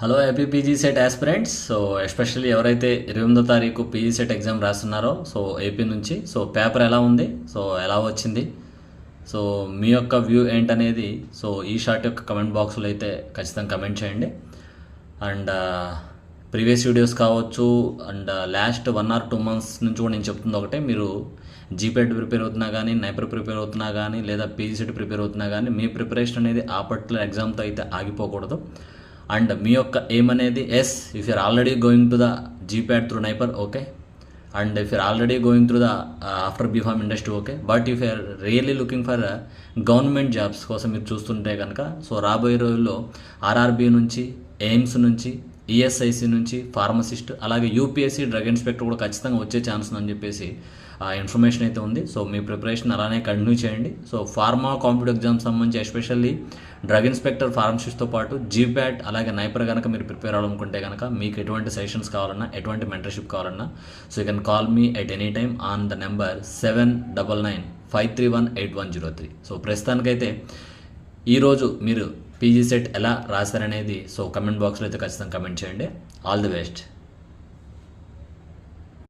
Hello AP PG CET aspirants. So especially ఎవరైతే 28వ తారీఖు పీజీ సెట్ ఎగ్జామ్ రాస్తున్నారో సో ఏపీ నుంచి సో పేపర్ ఎలా ఉంది, సో ఎలా వచ్చింది, సో మీ యొక్క వ్యూ ఏంటనేది సో ఈ షార్ట్ యొక్క కమెంట్ బాక్స్లో అయితే ఖచ్చితంగా కమెంట్ చేయండి. అండ్ ప్రీవియస్ వీడియోస్ కావచ్చు అండ్ లాస్ట్ 1 or 2 months నుంచి కూడా నేను చెప్తుంది ఒకటే, మీరు జీపీఎట్ ప్రిపేర్ అవుతున్నా కానీ, నైపర్ ప్రిపేర్ అవుతున్నా కానీ, లేదా పీజీ సెట్ ప్రిపేర్ అవుతున్నా కానీ మీ ప్రిపరేషన్ అనేది ఆ పర్టికులర్ ఎగ్జామ్తో అయితే ఆగిపోకూడదు. అండ్ మీ యొక్క ఎయిమ్ అనేది if you're already going to the GPAT through NIPER okay, and if you're already going through the after B Pharm industry okay, but if you're really looking for government jobs కోసం మీరు చూస్తుంటే కనుక so రాబోయే రోజుల్లో RRB నుంచి, AIIMS నుంచి, ESIC నుంచి, pharmacist, అలాగే యూపీఎస్సీ డ్రగ్ ఇన్స్పెక్టర్ కూడా ఖచ్చితంగా వచ్చే ఛాన్స్ ఉందని చెప్పేసి ఇన్ఫర్మేషన్ అయితే ఉంది. సో మీ ప్రిపరేషన్ అలానే కంటిన్యూ చేయండి. సో ఫార్మా కాంపిటేటివ్ ఎగ్జామ్స్ సంబంధించి ఎస్పెషల్లీ డ్రగ్ ఇన్స్పెక్టర్, ఫార్మసిస్ట్తో పాటు జీప్యాట్ అలాగే నైపర్ కనుక మీరు ప్రిపేర్ అవ్వాలనుకుంటే కనుక మీకు ఎటువంటి సజెషన్స్ కావాలన్నా, ఎటువంటి మెంటర్షిప్ కావాలన్నా so you can call me at any time on the number 7999531803. So ప్రస్తుతానికైతే ఈరోజు మీరు పీజీ సెట్ ఎలా రాశారనేది సో కమెంట్ బాక్స్లో అయితే ఖచ్చితంగా కమెంట్ చేయండి. All the best.